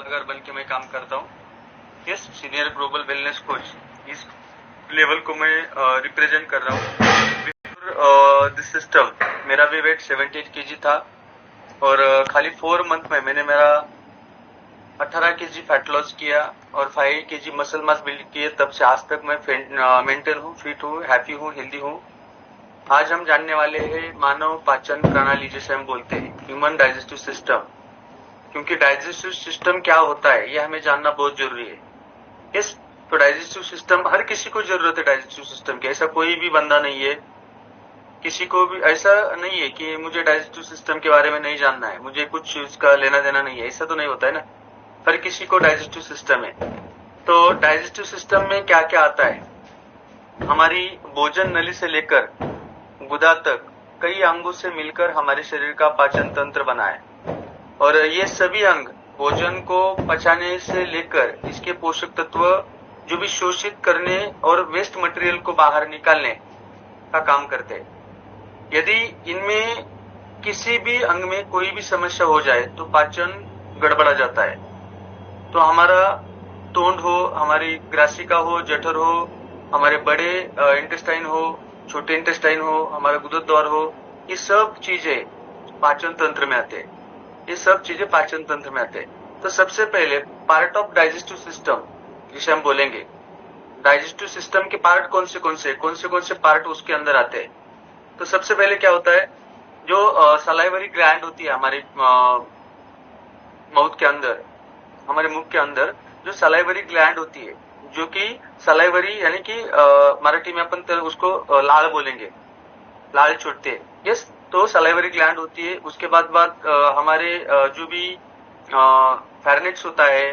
सलाहकार बन के मैं काम करता हूँ। Yes, senior global wellness coach, इस लेवल को मैं रिप्रेजेंट कर रहा हूँ। बिफोर दिस सिस्टम मेरा भी वेट 78 kg था और खाली 4 मंथ में मैंने मेरा 18 kg फैट लॉस किया और 5 kg मसल मास बिल्ड किए। तब से आज तक मैं मेंटेन हूँ, फिट हूँ, हैप्पी हूँ, हेल्दी हूँ। आज हम जानने वाले हैं मानव पाचन प्रणाली, जिसे हम बोलते हैं ह्यूमन डाइजेस्टिव सिस्टम। क्योंकि डाइजेस्टिव सिस्टम क्या होता है ये हमें जानना बहुत जरूरी है। यस, तो डाइजेस्टिव सिस्टम हर किसी को जरूरत है। डाइजेस्टिव सिस्टम की ऐसा कोई भी बंदा नहीं है, किसी को भी ऐसा नहीं है कि मुझे डाइजेस्टिव सिस्टम के बारे में नहीं जानना है, मुझे कुछ इसका लेना देना नहीं है। ऐसा तो नहीं होता है ना, हर किसी को डाइजेस्टिव सिस्टम है। तो डाइजेस्टिव सिस्टम में क्या क्या आता है? हमारी भोजन नली से लेकर गुदा तक कई अंगों से मिलकर हमारे शरीर का पाचन तंत्र बना है और ये सभी अंग भोजन को पचाने से लेकर इसके पोषक तत्व जो भी शोषित करने और वेस्ट मटेरियल को बाहर निकालने का काम करते हैं। यदि इनमें किसी भी अंग में कोई भी समस्या हो जाए तो पाचन गड़बड़ा जाता है। तो हमारा तोंड हो, हमारी ग्रासिका हो, जठर हो, हमारे बड़े इंटेस्टाइन हो, छोटे इंटेस्टाइन हो, हमारा गुदद्वार हो, ये सब चीजें पाचन तंत्र में आते हैं। ये सब चीजें पाचन तंत्र में आते हैं। तो सबसे पहले पार्ट ऑफ डाइजेस्टिव सिस्टम जिसे हम बोलेंगे, डाइजेस्टिव सिस्टम के पार्ट कौन से पार्ट उसके अंदर आते हैं। तो सबसे पहले क्या होता है, जो सलाइवरी ग्लैंड होती है हमारे माउथ के अंदर, हमारे मुख के अंदर जो सलाइवरी ग्लैंड होती है, जो कि सलाइवरी यानी कि मराठी में अपन उसको लाल बोलेंगे, लाल छोड़ते हैं। यस, तो सलाइवरी ग्लैंड होती है। उसके बाद हमारे जो भी फेरेनिक्स होता है,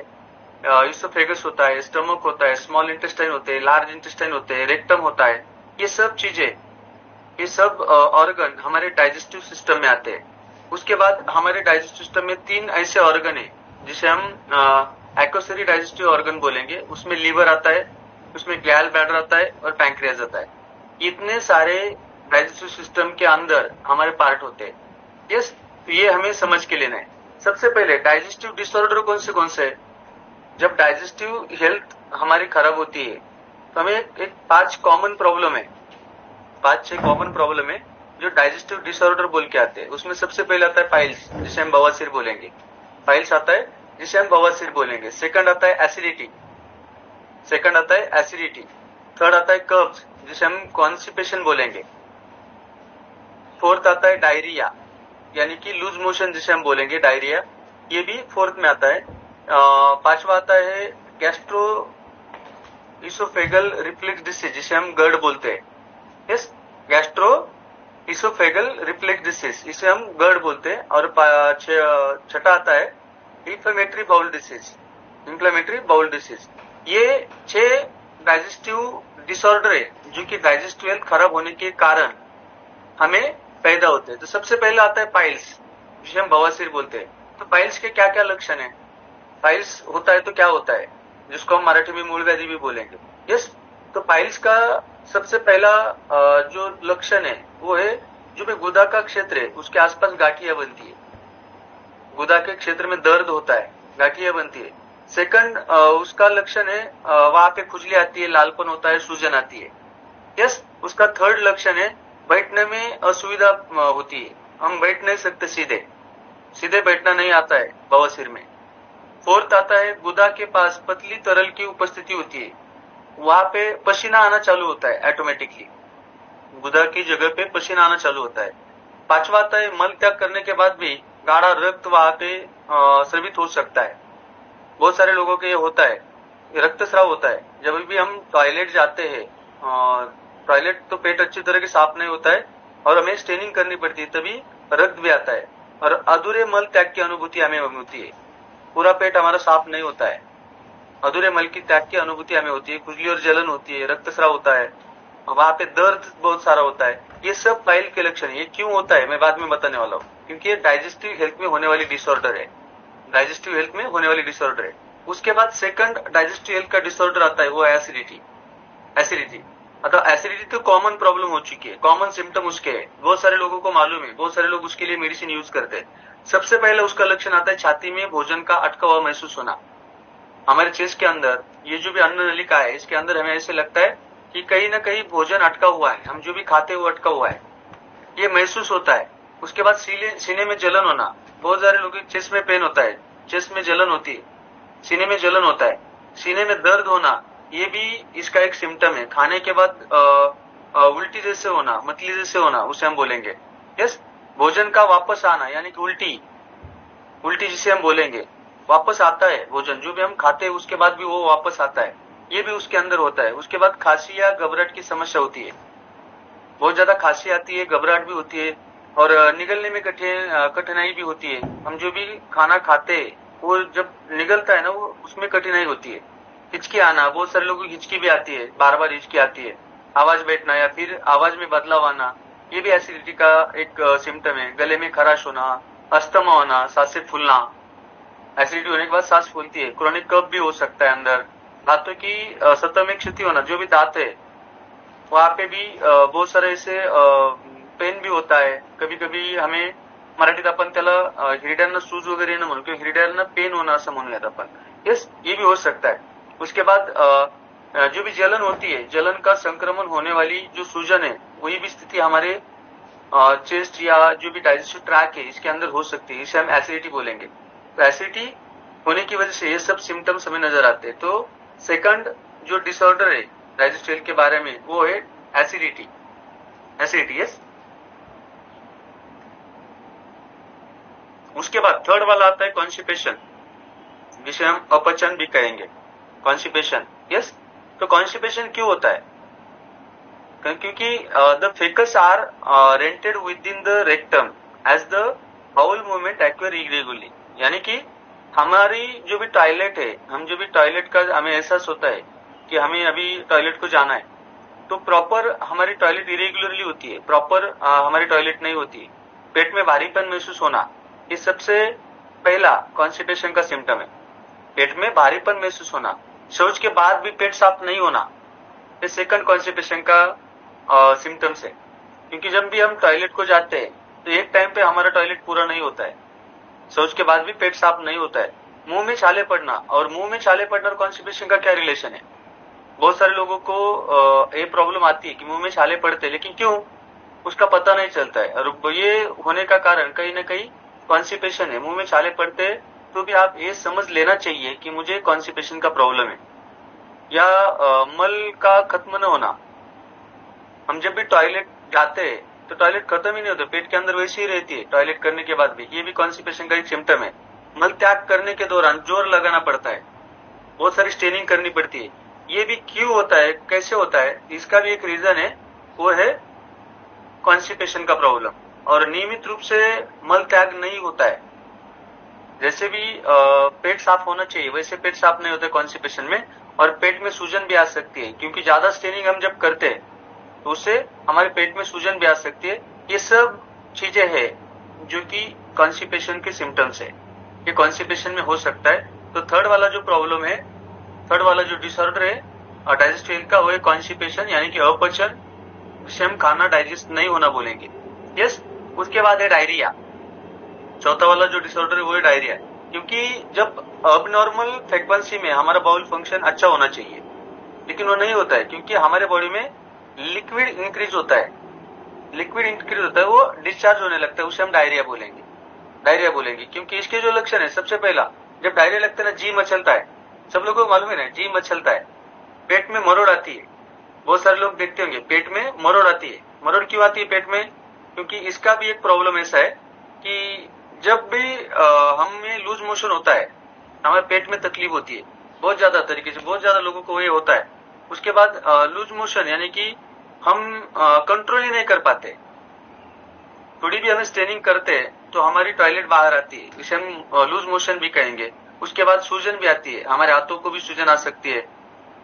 इसोफेगस होता है, स्टमक होता है, स्मॉल इंटेस्टाइन होते हैं, लार्ज इंटेस्टाइन होते हैं, रेक्टम होता है। ये सब चीजें, ये सब ऑर्गन हमारे डाइजेस्टिव सिस्टम में आते हैं। उसके बाद हमारे डाइजेस्टिव सिस्टम में 3 ऐसे ऑर्गन है जिसे हम एक्वसरी डाइजेस्टिव ऑर्गन बोलेंगे। उसमें लीवर आता है, उसमें ग्लैल ब्लैडर आता है और पैंक्रियाज आता है। इतने सारे डाइजेस्टिव सिस्टम के अंदर हमारे पार्ट होते हैं। यस, तो ये हमें समझ के लेना है। सबसे पहले डाइजेस्टिव डिसऑर्डर कौन से है? जब डाइजेस्टिव हेल्थ हमारी खराब होती है तो हमें एक 5 कॉमन प्रॉब्लम है, 5-6 कॉमन प्रॉब्लम है जो डाइजेस्टिव डिसऑर्डर बोल के आते हैं। उसमें सबसे पहले आता है पाइल्स, जिसे हम बवासीर बोलेंगे। पाइल्स आता है जिसे हम बवासीर बोलेंगे। सेकंड आता है एसिडिटी, थर्ड आता है कर्ब्स, जिसे हम कॉन्स्टिपेशन बोलेंगे। फोर्थ आता है डायरिया, यानी कि लूज मोशन जिसे हम बोलेंगे, डायरिया, ये भी फोर्थ में आता है। पांचवा आता है गैस्ट्रो इसोफेगल रिफ्लेक्स डिसीज, जिसे हम गर्ड बोलते हैं। Yes, gastro oesophageal reflex disease, इसे हम गर्ड बोलते हैं। और छठा आता है इंफ्लेमेटरी बाउल डिसीज। ये 6 डाइजेस्टिव डिसऑर्डर है जो कि डाइजेस्टिव हेल्थ खराब होने के कारण हमें पैदा होते हैं। तो सबसे पहले आता है पाइल्स, जिसे हम बवासीर बोलते हैं। तो पाइल्स के क्या क्या लक्षण है? पाइल्स होता है तो क्या होता है, जिसको हम मराठी में मूल व्याधि भी बोलेंगे। यस, तो पाइल्स का सबसे पहला जो लक्षण है वो है जो भी गुदा का क्षेत्र है उसके आसपास गांठियां बनती है। गुदा के क्षेत्र में दर्द होता है, गांठियां बनती है। सेकंड उसका लक्षण है वहां पे खुजली आती है, लालपन होता है, सूजन आती है। यस, उसका थर्ड लक्षण है बैठने में असुविधा होती है, हम बैठ नहीं सकते, सीधे बैठना नहीं आता है बवासीर में। फोर्थ आता है गुदा के पास पतली तरल की उपस्थिति होती है, वहां पे पसीना आना चालू होता है ऑटोमेटिकली, गुदा की जगह पे पसीना आना चालू होता है। पांचवा आता है मल त्याग करने के बाद भी गाढ़ा रक्त वहां पे स्रावित हो सकता है। बहुत सारे लोगों के ये होता है, रक्तस्राव होता है। जब भी हम टॉयलेट जाते हैं, टॉयलेट तो पेट अच्छी तरह से साफ नहीं होता है और हमें स्टेनिंग करनी पड़ती है, तभी रक्त भी आता है और अधूरे मल त्याग की अनुभूति हमें होती है। पूरा पेट हमारा साफ नहीं होता है, अधूरे मल की त्याग की अनुभूति हमें होती है, खुजली और जलन होती है, रक्तस्राव होता है, वहां पे दर्द बहुत सारा होता है। ये सब पाइल के लक्षण है। ये क्यों होता है मैं बाद में बताने वाला हूँ, क्योंकि ये डाइजेस्टिव हेल्थ में होने वाली डिसऑर्डर है, डाइजेस्टिव हेल्थ में होने वाली डिसऑर्डर है। उसके बाद सेकंड डाइजेस्टिव हेल्थ का डिसऑर्डर आता है वो है एसिडिटी। अतः एसिडिटी तो कॉमन प्रॉब्लम हो चुकी है, कॉमन सिम्टम उसके है, बहुत सारे लोगों को मालूम है, बहुत सारे लोग उसके लिए मेडिसिन यूज करते हैं। सबसे पहले उसका लक्षण आता है छाती में भोजन का अटका हुआ महसूस होना। हमारे चेस्ट के अंदर ये जो भी अन्न नलिका है, इसके अंदर हमें ऐसे लगता है कि कहीं ना कहीं भोजन अटका हुआ है, हम जो भी खाते हुए अटका हुआ है, ये महसूस होता है। उसके बाद सीने में जलन होना, बहुत सारे लोगों के चेस्ट में पेन होता है, चेस्ट में जलन होती है, सीने में जलन होता है, सीने में दर्द होना, ये भी इसका एक सिम्टम है। खाने के बाद उल्टी जैसे होना, मतली जैसे होना, उसे हम बोलेंगे। यस, भोजन का वापस आना यानी कि उल्टी जिसे हम बोलेंगे, वापस आता है भोजन, जो भी हम खाते हैं उसके बाद भी वो वापस आता है, ये भी उसके अंदर होता है। उसके बाद खांसी या घबराहट की समस्या होती है, बहुत ज्यादा खांसी आती है, घबराहट भी होती है और निगलने में कठिनाई भी होती है। हम जो भी खाना खाते हैं वो जब निगलता है ना, वो उसमें कठिनाई होती है। हिचकी आना, बहुत सारे लोगों की हिचकी भी आती है, बार बार हिचकी आती है। आवाज बैठना या फिर आवाज में बदलाव आना, ये भी एसिडिटी का एक सिम्टम है। गले में खराश होना, अस्थमा होना, सांसें फूलना, एसिडिटी होने के बाद सांस फूलती है। क्रोनिक कफ भी हो सकता है अंदर। दांतों की सतह में क्षति होना, जो भी दांत है वहां पे भी बहुत सारे ऐसे पेन भी होता है। कभी कभी हमें मराठीत आपण त्याला हिरड्यांना सूज वगैरे न म्हणू, किंवा हिरड्यांना पेन होना असं म्हणूयात आपण। यस, ये भी हो सकता है। उसके बाद जो भी जलन होती है, जलन का संक्रमण होने वाली जो सूजन है, वही भी स्थिति हमारे चेस्ट या जो भी डाइजेस्टिव ट्रैक है इसके अंदर हो सकती है, इसे हम एसिडिटी बोलेंगे। तो एसिडिटी होने की वजह से ये सब सिम्टम्स हमें नजर आते हैं। तो सेकंड जो डिसऑर्डर है डाइजेस्टिव के बारे में, वो है एसिडिटी। यस। उसके बाद थर्ड वाला आता है कॉन्स्टिपेशन, जिसे हम अपचन भी कहेंगे, कॉन्स्टिपेशन। यस, तो कॉन्स्टिपेशन क्यों होता है? क्योंकि the faeces are retained within the rectum as the bowel movement acquire irregularly, यानी कि हमारी जो भी टॉयलेट है, हम जो भी टॉयलेट का हमें एहसास होता है कि हमें अभी टॉयलेट को जाना है, तो प्रॉपर हमारी टॉयलेट इरेगुलरली होती है, प्रॉपर हमारी टॉयलेट नहीं होती है। पेट में भारीपन महसूस होना, ये सबसे पहला कॉन्स्टिपेशन का सिम्टम है। पेट में भारीपन महसूस होना, शौच के बाद भी पेट साफ नहीं होना, ये सेकंड कॉन्स्टिपेशन का सिम्टम्स है। क्योंकि जब भी हम टॉयलेट को जाते हैं तो एक टाइम पे हमारा टॉयलेट पूरा नहीं होता है, शौच के बाद भी पेट साफ नहीं होता है। मुंह में छाले पड़ना, और मुंह में छाले पड़ना और कॉन्स्टिपेशन का क्या रिलेशन है? बहुत सारे लोगों को ये प्रॉब्लम आती है कि मुंह में छाले पड़ते हैं, लेकिन क्यों उसका पता नहीं चलता है। और ये होने का कारण कहीं ना कहीं कॉन्स्टिपेशन है। मुंह में छाले पड़ते हैं तो भी आप ये समझ लेना चाहिए कि मुझे कॉन्स्टिपेशन का प्रॉब्लम है। या मल का खत्म न होना, हम जब भी टॉयलेट जाते हैं तो टॉयलेट खत्म ही नहीं होता, पेट के अंदर वैसी ही रहती है टॉयलेट करने के बाद भी, ये भी कॉन्स्टिपेशन का एक सिम्टम है। मल त्याग करने के दौरान जोर लगाना पड़ता है, बहुत सारी स्ट्रेनिंग करनी पड़ती है। ये भी क्यों होता है, कैसे होता है, इसका भी एक रीजन है, वो है कॉन्स्टिपेशन का प्रॉब्लम। और नियमित रूप से मल त्याग नहीं होता है, जैसे भी पेट साफ होना चाहिए वैसे पेट साफ नहीं होता कॉन्स्टिपेशन में, और पेट में सूजन भी आ सकती है। क्योंकि ज्यादा स्ट्रेनिंग हम जब करते हैं तो उससे हमारे पेट में सूजन भी आ सकती है। ये सब चीजें हैं जो कि कॉन्स्टिपेशन के सिम्टम्स है, ये कॉन्स्टिपेशन में हो सकता है। तो थर्ड वाला जो प्रॉब्लम है, थर्ड वाला जो डिसऑर्डर है डाइजेस्टिव का, वो है कॉन्स्टिपेशन यानी कि अपचन, जिसे हम खाना डाइजेस्ट नहीं होना बोलेंगे। यस, उसके बाद है डायरिया। चौथा वाला जो डिसऑर्डर है वो है डायरिया। क्योंकि जब अबनॉर्मल फ्रीक्वेंसी में हमारा बाउल फंक्शन अच्छा होना चाहिए, लेकिन वो नहीं होता है, क्योंकि हमारे बॉडी में लिक्विड इंक्रीज होता है, वो डिस्चार्ज होने लगता है, उसे हम डायरिया बोलेंगे। क्योंकि इसके जो लक्षण है, सबसे पहला जब डायरिया लगता है ना, जी मचलता है, सब लोगों को मालूम है ना, जी मचलता है, पेट में मरोड़ आती है। बहुत सारे लोग देखते होंगे पेट में मरोड़ आती है। मरोड़ क्यों आती है पेट में? क्योंकि इसका भी एक प्रॉब्लम ऐसा है कि जब भी हमें लूज मोशन होता है, हमारे पेट में तकलीफ होती है बहुत ज्यादा तरीके से, बहुत ज्यादा लोगों को ये होता है। उसके बाद लूज मोशन यानी कि हम कंट्रोल ही नहीं कर पाते, थोड़ी भी हमें स्ट्रेनिंग करते हैं तो हमारी टॉयलेट बाहर आती है, इसे हम लूज मोशन भी कहेंगे। उसके बाद सूजन भी आती है, हमारे हाथों को भी सूजन आ सकती है,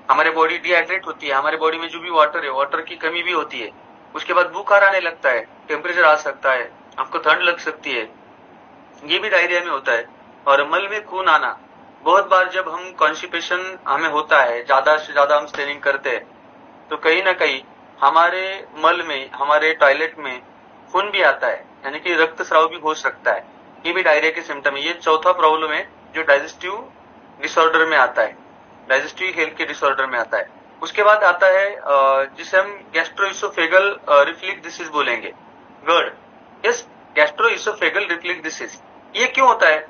हमारे बॉडी डिहाइड्रेट होती है, हमारे बॉडी में जो भी वाटर है, वाटर की कमी भी होती है। उसके बाद बुखार आने लगता है, टेम्परेचर आ सकता है, आपको ठंड लग सकती है, ये भी डायरिया में होता है। और मल में खून आना, बहुत बार जब हम कॉन्स्टिपेशन हमें होता है, ज्यादा से ज्यादा हम स्ट्रेनिंग करते हैं, तो कहीं ना कहीं हमारे मल में, हमारे टॉयलेट में खून भी आता है, यानी कि रक्तस्राव भी हो सकता है। ये भी डायरिया के सिम्टम है। ये चौथा प्रॉब्लम है जो डाइजेस्टिव डिसऑर्डर में आता है, डाइजेस्टिव हेल्थ के डिसऑर्डर में आता है। उसके बाद आता है जिसे हम गैस्ट्रोइसोफेगल रिफ्लक्स डिसीज बोलेंगे, GERD। Yes, gastroesophageal reflux disease. ये क्यों होता है,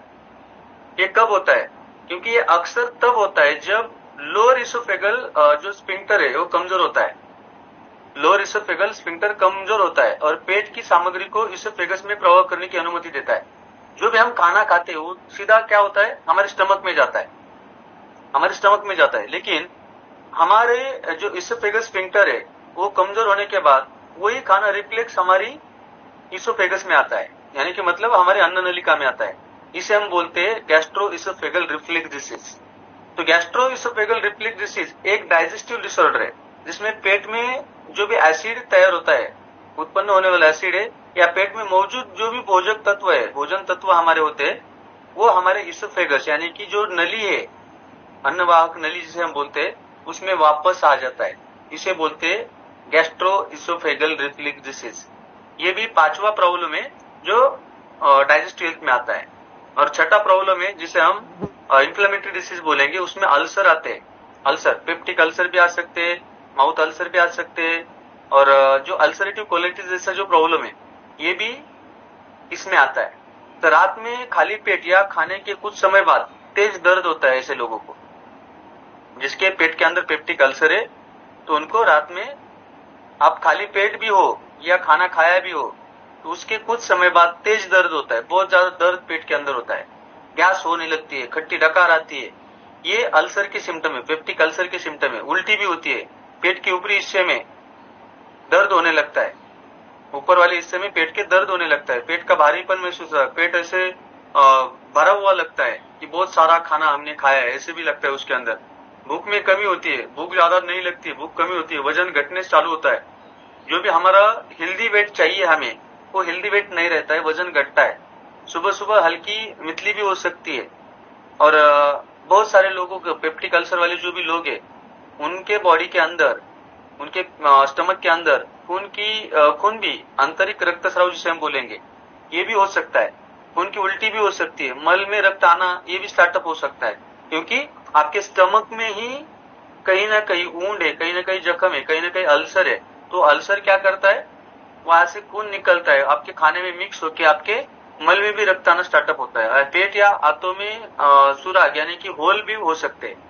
ये कब होता है? क्योंकि ये अक्सर तब होता है जब लोअर इसोफेगल जो स्फिंक्टर है वो कमजोर होता है। लोअर इसोफेगल स्फिंक्टर कमजोर होता है और पेट की सामग्री को इसोफेगस में प्रवाह करने की अनुमति देता है। जो भी हम खाना खाते हैं वो सीधा क्या होता है, हमारे स्टमक में जाता है, हमारे स्टमक में जाता है। लेकिन हमारे जो इसोफेगस स्फिंक्टर है वो कमजोर होने के बाद वही खाना रिफ्लेक्स हमारी इसोफेगस में आता है, यानी कि मतलब हमारे अन्न नलिका में आता है। इसे हम बोलते हैं गैस्ट्रो इसोफेगल रिफ्लक्स डिसीज। तो गैस्ट्रो इसोफेगल रिफ्लक्स डिसीज एक डाइजेस्टिव डिसऑर्डर है जिसमें पेट में जो भी एसिड तैयार होता है, उत्पन्न होने वाला एसिड है, या पेट में मौजूद जो भी भोजन तत्व है, भोजन तत्व हमारे होते हैं, वो हमारे इसोफेगस यानी कि जो नली है, अन्नवाहक नली जिसे हम बोलते हैं, उसमें वापस आ जाता है। इसे बोलते हैं गैस्ट्रो इसोफेगल रिफ्लक्स डिसीज। ये भी पांचवा प्रॉब्लम है जो डाइजेस्टिव हेल्थ में आता है। और छठा प्रॉब्लम है जिसे हम इंफ्लेमेटरी डिसीज बोलेंगे, उसमें अल्सर आते हैं। अल्सर, पेप्टिक अल्सर भी आ सकते हैं, माउथ अल्सर भी आ सकते हैं, और जो अल्सरेटिव कोलाइटिस जैसा जो प्रॉब्लम है ये भी इसमें आता है। तो रात में खाली पेट या खाने के कुछ समय बाद तेज दर्द होता है ऐसे लोगों को, जिसके पेट के अंदर पेप्टिक अल्सर है, तो उनको रात में आप खाली पेट भी हो या खाना खाया भी हो तो उसके कुछ समय बाद तेज दर्द होता है, बहुत ज्यादा दर्द पेट के अंदर होता है, गैस होने लगती है, खट्टी डकार आती है। ये अल्सर के सिम्टम है, पेप्टिक अल्सर के सिम्टम है। उल्टी भी होती है, पेट के ऊपरी हिस्से में दर्द होने लगता है, ऊपर वाले हिस्से में पेट के दर्द होने लगता है, पेट का भारीपन महसूस होता है, पेट ऐसे भरा हुआ लगता है कि बहुत सारा खाना हमने खाया है, ऐसे भी लगता है उसके अंदर। भूख में कमी होती है, भूख ज्यादा नहीं लगती है, भूख कमी होती है, वजन घटने से चालू होता है। जो भी हमारा हेल्दी वेट चाहिए हमें, वो हेल्दी वेट नहीं रहता है, वजन घटता है। सुबह सुबह हल्की मितली भी हो सकती है। और बहुत सारे लोगों को पेप्टिक अल्सर वाले जो भी लोग हैं उनके बॉडी के अंदर, उनके स्टमक के अंदर खून भी आंतरिक रक्तस्राव जिसे हम बोलेंगे ये भी हो सकता है। खून की उल्टी भी हो सकती है, मल में रक्त आना ये भी स्टार्टअप हो सकता है, क्योंकि आपके स्टमक में ही कहीं ना कहीं वुंड है, कहीं ना कहीं जख्म है, कहीं ना कहीं अल्सर है। तो अल्सर क्या करता है, वहां से खून निकलता है, आपके खाने में मिक्स होकर आपके मल में भी रक्त आना स्टार्टअप होता है। पेट या आंतों में सुराग यानी कि होल भी हो सकते हैं,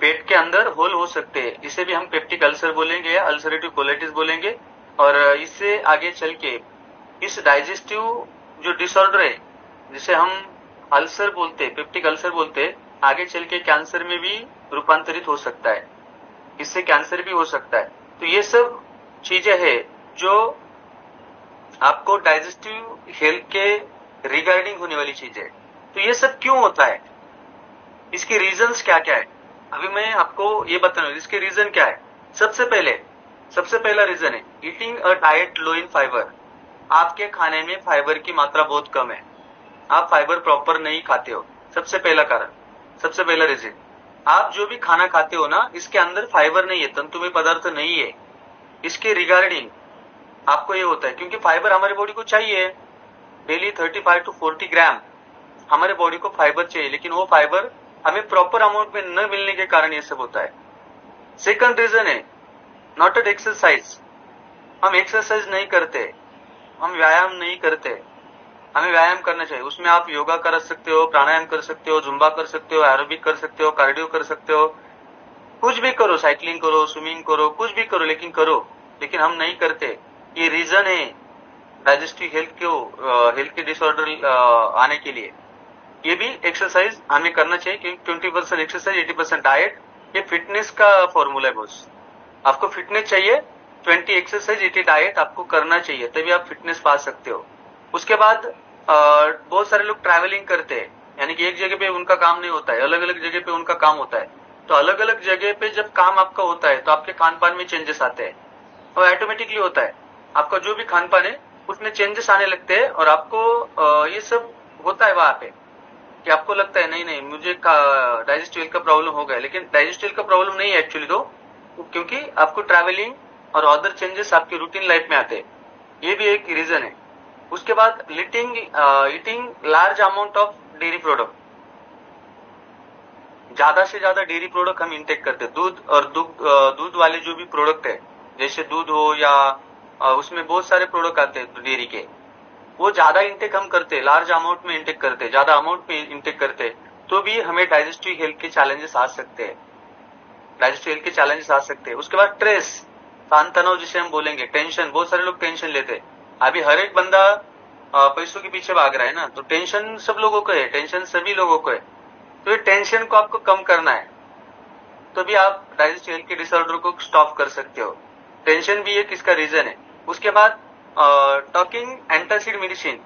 पेट के अंदर होल हो सकते हैं। इसे भी हम पेप्टिक अल्सर बोलेंगे या अल्सरेटिव कोलाइटिस बोलेंगे। और इससे आगे चल के इस डाइजेस्टिव जो डिसऑर्डर है जिसे हम अल्सर बोलते हैं, पेप्टिक अल्सर बोलते हैं, आगे चल के कैंसर में भी रूपांतरित हो सकता है, इससे कैंसर भी हो सकता है। तो ये सब चीजें हैं जो आपको डाइजेस्टिव हेल्थ के रिगार्डिंग होने वाली चीजें। तो ये सब क्यों होता है, इसके रीजंस क्या क्या है, अभी मैं आपको ये बता रहा हूँ इसके रीजन क्या है। सबसे पहला रीजन है eating a diet low in fibre. आपके खाने में फाइबर की मात्रा बहुत कम है, आप फाइबर प्रॉपर नहीं खाते हो। सबसे पहला कारण, सबसे पहला रीजन, आप जो भी खाना खाते हो ना इसके अंदर फाइबर नहीं है, तंतुमय पदार्थ नहीं है। इसके रिगार्डिंग आपको ये होता है, क्योंकि फाइबर हमारे बॉडी को चाहिए, डेली 35 to 40 ग्राम हमारे बॉडी को फाइबर चाहिए, लेकिन वो फाइबर हमें प्रॉपर अमाउंट में न मिलने के कारण ये सब होता है। सेकंड रीजन है नॉट एट एक्सरसाइज। हम एक्सरसाइज नहीं करते, हम व्यायाम नहीं करते। हमें व्यायाम करना चाहिए, उसमें आप योगा कर सकते हो, प्राणायाम कर सकते हो, जुम्बा कर सकते हो, एरोबिक कर सकते हो, कार्डियो कर सकते हो, कुछ भी करो, साइकिलिंग करो, स्विमिंग करो, कुछ भी करो, लेकिन करो। लेकिन हम नहीं करते। ये रीजन है डाइजेस्टिव हेल्थ के डिसऑर्डर आने के लिए। ये भी एक्सरसाइज हमें करना चाहिए, क्योंकि 20% एक्सरसाइज 80% डाइट, ये फिटनेस का फॉर्मूला है बॉस। आपको फिटनेस चाहिए, 20 एक्सरसाइज 80 डाइट आपको करना चाहिए, तभी आप फिटनेस पा सकते हो। उसके बाद बहुत सारे लोग ट्रैवलिंग करते हैं, यानी कि एक जगह पे उनका काम नहीं होता है, अलग अलग जगह पे उनका काम होता है। तो अलग अलग जगह पे जब काम आपका होता है तो आपके खान पान में चेंजेस आते हैं, और ऑटोमेटिकली होता है आपका जो भी खान पान है उसमें चेंजेस आने लगते हैं। और आपको ये सब होता है वहां पे कि आपको लगता है नहीं मुझे डाइजेस्टिव का प्रॉब्लम हो गया, लेकिन डाइजेस्टिव का प्रॉब्लम नहीं है एक्चुअली, तो क्योंकि आपको ट्रैवलिंग और अदर चेंजेस आपके रूटीन लाइफ में आते हैं। ये भी एक रीजन है। उसके बाद eating large amount of dairy product, ज्यादा से ज्यादा डेयरी प्रोडक्ट हम इंटेक करते हैं। दूध और दूध वाले जो भी प्रोडक्ट है, जैसे दूध हो या उसमें बहुत सारे प्रोडक्ट आते हैं डेयरी के, वो ज्यादा इंटेक हम करते, लार्ज अमाउंट में इंटेक करते, ज्यादा अमाउंट में इंटेक करते, तो भी हमें डाइजेस्टिव हेल्थ के चैलेंजेस आ सकते हैं, डाइजेस्टिव हेल्थ के चैलेंजेस आ सकते हैं। उसके बाद स्ट्रेस, तान तनाव जिसे हम बोलेंगे, टेंशन, बहुत सारे लोग टेंशन लेते हैं। अभी हर एक बंदा पैसों के पीछे भाग रहा है ना, तो टेंशन सब लोगों को है, टेंशन सभी लोगों को है। तो ये टेंशन को आपको कम करना है, तो भी आप डाइजेस्टिव हेल्थ के डिसऑर्डर को स्टॉप कर सकते हो। टेंशन भी एक इसका रीजन है। उसके बाद talking antacid medicine,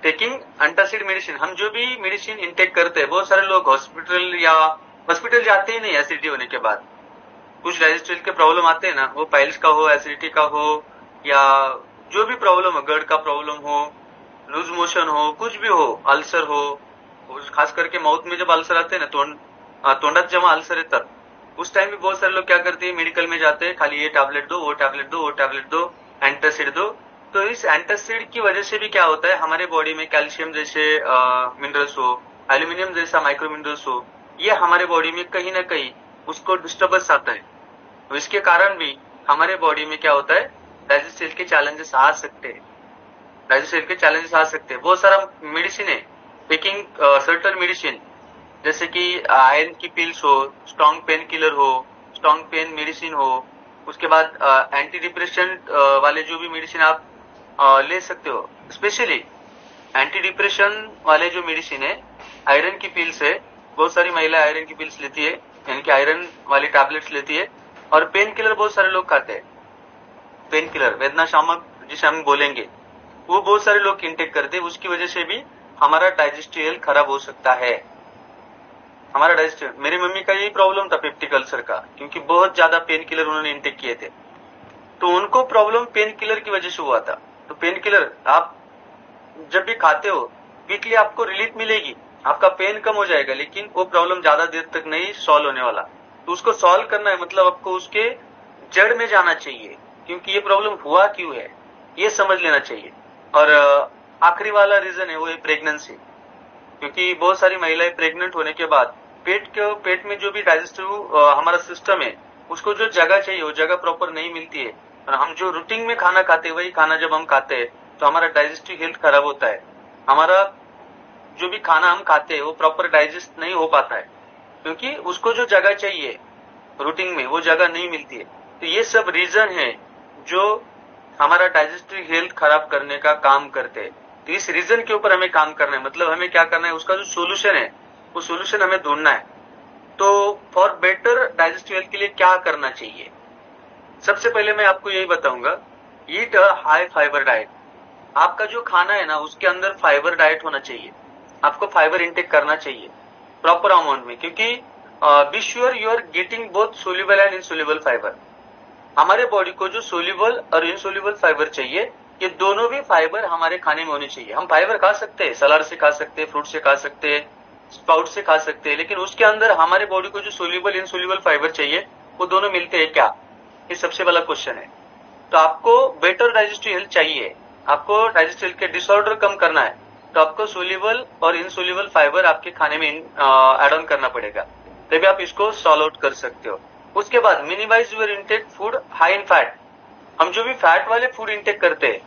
taking antacid medicine, हम जो भी मेडिसिन इंटेक करते हैं, बहुत सारे लोग हॉस्पिटल जाते ही नहीं एसिडिटी होने के बाद। कुछ डाइजेस्टिव के प्रॉब्लम आते हैं ना, वो पाइल्स का हो, एसिडिटी का हो, या जो भी प्रॉब्लम हो, गट का प्रॉब्लम हो, लूज मोशन हो, कुछ भी हो, अल्सर हो, खास करके माउथ में जब अल्सर आते हैं ना, तोंडात जमा अल्सर है तब, उस टाइम भी बहुत सारे लोग क्या करते हैं, मेडिकल में जाते हैं, खाली ये टैबलेट दो, वो टैबलेट दो, वो टैबलेट दो, एंटासिड दो। तो इस एंटासिड की वजह से भी क्या होता है, हमारे बॉडी में कैल्शियम जैसे मिनरल्स हो, एल्यूमिनियम जैसा माइक्रो मिनरल्स हो, ये हमारे बॉडी में कहीं ना कहीं उसको डिस्टर्बेंस आता है। तो इसके कारण भी हमारे बॉडी में क्या होता है, डाइजेस्टिव के चैलेंजेस आ सकते हैं, डाइजेस्टिव के चैलेंजेस आ सकते हैं। बहुत सारा मेडिसिन है, टेकिंग सर्टन मेडिसिन, जैसे कि आयरन की पिल्स हो, स्ट्रॉन्ग पेन किलर हो, स्ट्रॉन्ग पेन मेडिसिन हो, उसके बाद एंटी डिप्रेशन वाले जो भी मेडिसिन आप ले सकते हो। स्पेशली एंटी डिप्रेशन वाले जो मेडिसिन है, आयरन की पिल्स है, बहुत सारी महिला आयरन की पिल्स लेती है, यानी कि आयरन वाली टैबलेट्स लेती है। और पेन किलर बहुत सारे लोग खाते हैं, पेन किलर वेदनाशामक जिसे हम बोलेंगे, वो बहुत सारे लोग इंटेक करते हैं। उसकी वजह से भी हमारा डाइजेस्टिव हेल्थ खराब हो सकता है। हमारा डाइजेस्टिव, मेरी मम्मी का यही प्रॉब्लम था पेप्टिक अल्सर का, क्योंकि बहुत ज्यादा पेन किलर उन्होंने इंटेक किए थे, तो उनको प्रॉब्लम पेन किलर की वजह से हुआ था। तो पेन किलर आप जब भी खाते हो, वीकली आपको रिलीफ मिलेगी, आपका पेन कम हो जाएगा, लेकिन वो प्रॉब्लम ज्यादा देर तक नहीं सॉल्व होने वाला। तो उसको सॉल्व करना है, मतलब आपको उसके जड़ में जाना चाहिए, क्योंकि ये प्रॉब्लम हुआ क्यों है ये समझ लेना चाहिए। और आखिरी वाला रीजन है वो है प्रेगनेंसी, क्योंकि बहुत सारी महिलाएं प्रेग्नेंट होने के बाद पेट में जो भी डाइजेस्टिव हमारा सिस्टम है, उसको जो जगह चाहिए वो जगह प्रॉपर नहीं मिलती है। और हम जो रूटीन में खाना खाते हैं, वही खाना जब हम खाते हैं तो हमारा डाइजेस्टिव हेल्थ खराब होता है। हमारा जो भी खाना हम खाते हैं वो प्रॉपर डाइजेस्ट नहीं हो पाता है, क्योंकि उसको जो जगह चाहिए रूटीन में वो जगह नहीं मिलती है। तो ये सब रीजन है जो हमारा डाइजेस्टिव हेल्थ खराब करने का काम करते हैं। तो इस रीजन के ऊपर हमें काम करना है, मतलब हमें क्या करना है, उसका जो सोल्यूशन है वो सोल्यूशन हमें ढूंढना है। तो फॉर बेटर डाइजेस्टिव हेल्थ के लिए क्या करना चाहिए, सबसे पहले मैं आपको यही बताऊंगा, ईट अ हाई फाइबर डाइट। आपका जो खाना है ना, उसके अंदर फाइबर डाइट होना चाहिए, आपको फाइबर इंटेक करना चाहिए प्रॉपर अमाउंट में, क्योंकि be sure you are getting both soluble and insoluble fibre. हमारे बॉडी को जो सोल्यूबल और इनसोल्यूबल फाइबर चाहिए, ये दोनों भी फाइबर हमारे खाने में होने चाहिए। हम फाइबर खा सकते हैं, सलाद से खा सकते हैं, फ्रूट से खा सकते हैं, स्प्राउट से खा सकते हैं, लेकिन उसके अंदर हमारे बॉडी को जो सोल्यूबल इनसोल्यूबल फाइबर चाहिए, वो दोनों मिलते हैं क्या, ये सबसे बड़ा क्वेश्चन है। तो आपको बेटर डाइजेस्टिव हेल्थ चाहिए, आपको डाइजेस्टिव हेल्थ के डिसऑर्डर कम करना है, तो आपको सोल्यूबल और इनसोल्यूबल फाइबर आपके खाने में एड ऑन करना पड़ेगा, तभी आप इसको सॉल्व आउट कर सकते हो। उसके बाद minimise your intake food high in fat. हम जो भी फैट वाले फूड इंटेक करते हैं,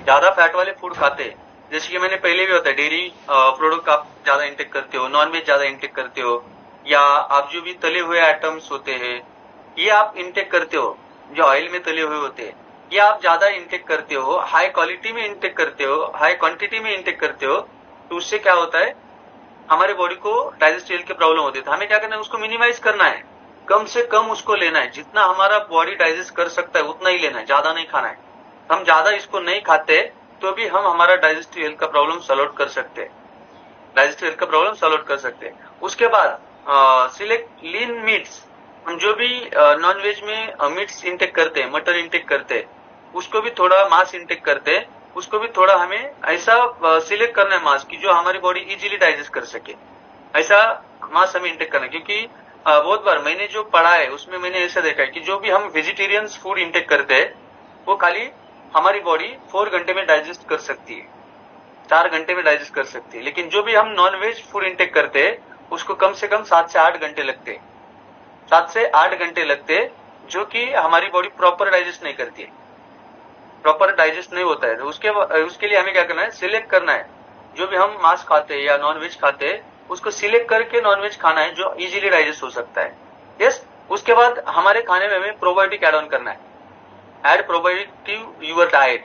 ज्यादा फैट वाले फूड खाते हैं, जैसे कि मैंने पहले भी होता है, डेयरी प्रोडक्ट आप ज्यादा इंटेक करते हो, नॉनवेज ज्यादा इंटेक करते हो, या आप जो भी तले हुए आइटम्स होते हैं ये आप इंटेक करते हो, जो ऑयल में तले हुए होते हैं, ये आप ज्यादा इंटेक करते हो, हाई क्वालिटी में इंटेक करते हो, हाई क्वांटिटी में इंटेक करते हो, तो उससे क्या होता है, हमारे बॉडी को डाइजेस्टिव के प्रॉब्लम होती है। तो हमें क्या करना है, उसको मिनिमाइज करना है, कम से कम उसको लेना है, जितना हमारा बॉडी डाइजेस्ट कर सकता है उतना ही लेना है, ज्यादा नहीं खाना है। हम ज्यादा इसको नहीं खाते तो भी हम हमारा डाइजेस्टिव हेल्थ का प्रॉब्लम सॉल्व आउट कर सकते हैं, डाइजेस्टिव हेल्थ का प्रॉब्लम सॉल्व आउट कर सकते हैं। उसके बाद सिलेक्ट लीन मीट्स। हम जो भी नॉन वेज में मीट्स इंटेक करते हैं, मटन इंटेक करते हैं, उसको भी थोड़ा मांस इंटेक करते हैं, उसको भी थोड़ा हमें ऐसा सिलेक्ट करना है मांस की जो हमारी बॉडी इजीली डाइजेस्ट कर सके, ऐसा मांस हमें इंटेक करना है। क्योंकि बहुत बार मैंने जो पढ़ा है उसमें मैंने ऐसा देखा है कि जो भी हम वेजिटेरियन फूड इंटेक करते हैं वो खाली हमारी बॉडी 4 घंटे में डाइजेस्ट कर सकती है, 4 घंटे में डाइजेस्ट कर सकती है। लेकिन जो भी हम नॉन वेज फूड इंटेक करते हैं उसको कम से कम 7 से 8 घंटे लगते हैं, 7 से 8 घंटे लगते हैं, जो कि हमारी बॉडी प्रॉपर डाइजेस्ट नहीं करती है, प्रॉपर डाइजेस्ट नहीं होता है। तो उसके लिए हमें क्या करना है, सिलेक्ट करना है। जो भी हम मांस खाते हैं या नॉन वेज खाते हैं उसको सिलेक्ट करके नॉन वेज खाना है जो इजीली डाइजेस्ट हो सकता है। यस, उसके बाद हमारे खाने में हमें प्रोबायोटिक ऐड ऑन करना है। Add probiotic to your diet,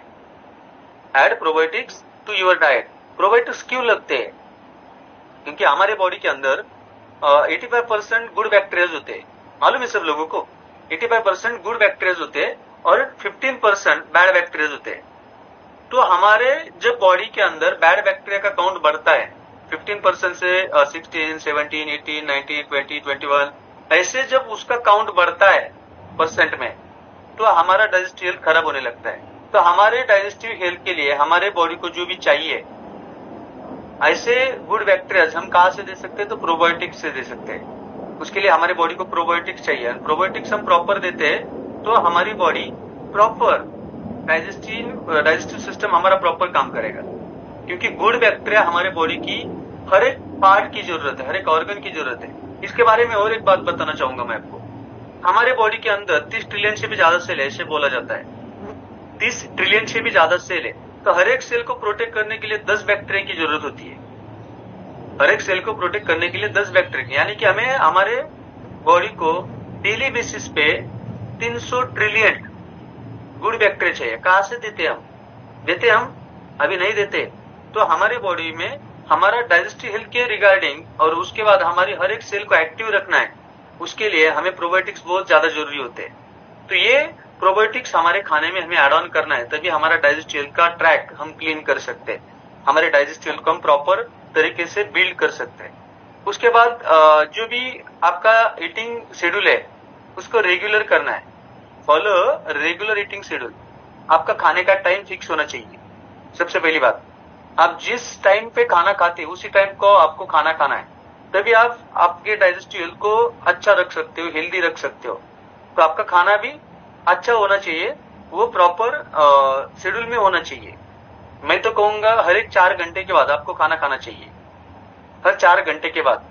add probiotics to your diet. Probiotics क्यों लगते हैं? क्योंकि हमारे बॉडी के अंदर 85% गुड बैक्टीरिया होते हैं, मालूम है सब लोगों को। 85% गुड बैक्टीरिया होते हैं और 15% बैड बैक्टीरिया होते हैं। तो हमारे जब बॉडी के अंदर बैड बैक्टीरिया का काउंट बढ़ता है 15% से 16, 17, 18, 19, 20, 21, ऐसे जब उसका काउंट बढ़ता है परसेंट में, तो हमारा डाइजेस्टिव हेल्थ खराब होने लगता है। तो हमारे डाइजेस्टिव हेल्थ के लिए हमारे बॉडी को जो भी चाहिए ऐसे गुड बैक्टीरिया हम कहाँ से दे सकते हैं, तो प्रोबायोटिक्स से दे सकते हैं। उसके लिए हमारे बॉडी को प्रोबायोटिक्स चाहिए। प्रोबायोटिक्स हम प्रॉपर देते हैं तो हमारी बॉडी प्रॉपर डाइजेस्टिव सिस्टम हमारा प्रॉपर काम करेगा। क्योंकि गुड बैक्टीरिया हमारे बॉडी की हर एक पार्ट की जरूरत है, हर एक ऑर्गन की जरूरत है। इसके बारे में और एक बात बताना चाहूंगा मैं आपको। हमारे बॉडी के अंदर 30 ट्रिलियन से भी ज्यादा सेल है, ऐसे बोला जाता है। 30 ट्रिलियन से भी ज्यादा सेल है। तो हर एक सेल को प्रोटेक्ट करने के लिए 10 बैक्टीरिया की जरूरत होती है। हर एक सेल को प्रोटेक्ट करने के लिए 10 बैक्टीरिया, यानी कि हमें हमारे बॉडी को डेली बेसिस पे 300 ट्रिलियन गुड बैक्टीरिया चाहिए। कहां से देते हम अभी नहीं देते। तो हमारे बॉडी में हमारा डाइजेस्टिव हेल्थ के रिगार्डिंग और उसके बाद हमारी हर एक सेल को एक्टिव रखना है, उसके लिए हमें प्रोबायोटिक्स बहुत ज्यादा जरूरी होते हैं। तो ये प्रोबायोटिक्स हमारे खाने में हमें ऐड ऑन करना है, तभी हमारा डाइजेस्टिव हेल्थ का ट्रैक हम क्लीन कर सकते हैं, हमारे डाइजेस्टिव हेल्थ को हम प्रॉपर तरीके से बिल्ड कर सकते हैं। उसके बाद जो भी आपका ईटिंग शेड्यूल है उसको रेगुलर करना है। Follow regular eating schedule. आपका खाने का टाइम फिक्स होना चाहिए। सबसे पहली बात, आप जिस टाइम पे खाना खाते हैं उसी टाइम को आपको खाना खाना है, तभी आप आपके डाइजेस्टिव हेल्थ को अच्छा रख सकते हो, हेल्दी रख सकते हो। तो आपका खाना भी अच्छा होना चाहिए, वो प्रॉपर शेड्यूल में होना चाहिए। मैं तो कहूंगा हर एक 4 घंटे के बाद आपको खाना खाना चाहिए, हर 4 घंटे के बाद।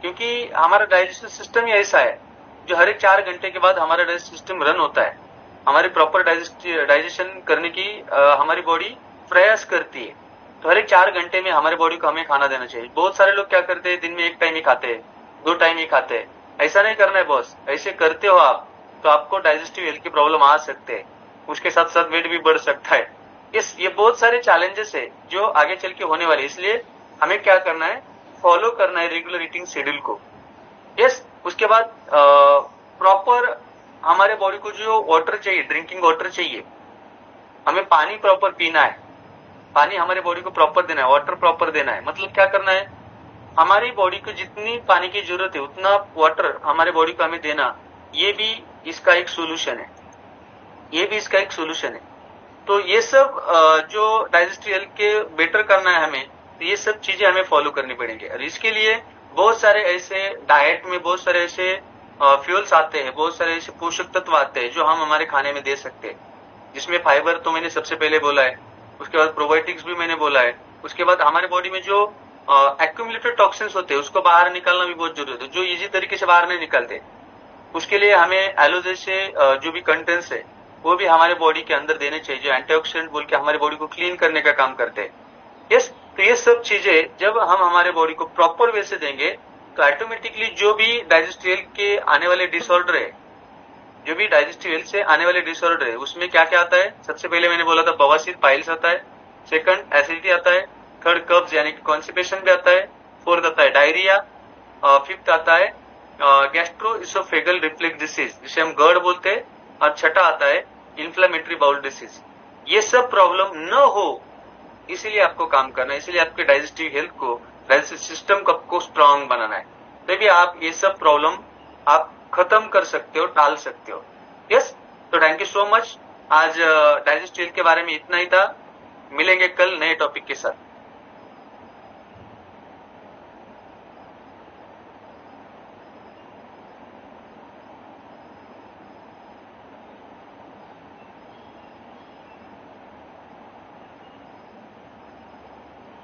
क्योंकि हमारा डाइजेस्टिव सिस्टम ही ऐसा है जो हर एक 4 घंटे के बाद हमारा डाइजेस्टिव सिस्टम रन होता है। हमारी प्रॉपर डाइजेशन करने की हमारी बॉडी प्रयास करती है। तो हर एक 4 घंटे में हमारे बॉडी को हमें खाना देना चाहिए। बहुत सारे लोग क्या करते हैं, दिन में 1 टाइम ही खाते हैं, 2 टाइम ही खाते हैं। ऐसा नहीं करना है बॉस। ऐसे करते हो आप तो आपको डाइजेस्टिव हेल्थ की प्रॉब्लम आ सकते हैं, उसके साथ साथ वेट भी बढ़ सकता है। ये बहुत सारे चैलेंजेस है जो आगे चल के होने वाले। इसलिए हमें क्या करना है, फॉलो करना है रेगुलर ईटिंग शेड्यूल को। उसके बाद प्रॉपर हमारे बॉडी को जो वाटर चाहिए, ड्रिंकिंग वाटर चाहिए, हमें पानी प्रॉपर पीना है। पानी हमारे बॉडी को प्रॉपर देना है, वाटर प्रॉपर देना है। मतलब क्या करना है, हमारी बॉडी को जितनी पानी की जरूरत है उतना वाटर हमारे बॉडी को हमें देना, ये भी इसका एक सोल्यूशन है। तो ये सब जो डाइजेस्टिव हेल्थ के बेटर करना है हमें, तो ये सब चीजें हमें फॉलो करनी पड़ेंगी। और इसके लिए बहुत सारे ऐसे डाइट में बहुत सारे ऐसे फ्यूल्स आते हैं, बहुत सारे ऐसे पोषक तत्व आते हैं जो हम हमारे खाने में दे सकते हैं, जिसमें फाइबर तो मैंने सबसे पहले बोला है, उसके बाद प्रोबायोटिक्स भी मैंने बोला है। उसके बाद हमारे बॉडी में जो एक्यूमुलेटेड टॉक्सिन्स होते हैं उसको बाहर निकालना भी बहुत जरूरी है, जो इजी तरीके से बाहर नहीं निकलते। उसके लिए हमें एलोवेरा से जो भी कंटेंट्स है वो भी हमारे बॉडी के अंदर देने चाहिए, जो एंटीऑक्सीडेंट बोल के हमारे बॉडी को क्लीन करने का काम करते हैं। तो ये सब चीजें जब हम हमारे बॉडी को प्रॉपर वे से देंगे तो ऑटोमेटिकली जो भी डाइजेस्टिव हेल्थ के आने वाले डिसऑर्डर है, जो भी डाइजेस्टिव हेल्थ से आने वाले डिसऑर्डर है, उसमें क्या क्या आता है। सबसे पहले मैंने बोला था बवासीर, पाइल्स आता है। सेकंड एसिडिटी आता है। थर्ड कब्ज यानी कि कॉन्स्टिपेशन भी आता है। फोर्थ आता है डायरिया। फिफ्थ आता है गैस्ट्रोइसोफेगल रिफ्लक्स डिसीज, जिसे हम GERD बोलते हैं। और छठा आता है इन्फ्लेमेटरी बाउल डिसीज। ये सब प्रॉब्लम न हो इसीलिए आपको काम करना है, इसीलिए आपके डाइजेस्टिव हेल्थ को, डाइजेस्टिव सिस्टम को आपको स्ट्रांग बनाना है, तभी आप ये सब प्रॉब्लम आप खत्म कर सकते हो, टाल सकते हो। तो थैंक यू सो मच। आज डाइजेस्टिव हेल्थ के बारे में इतना ही था। मिलेंगे कल नए टॉपिक के साथ।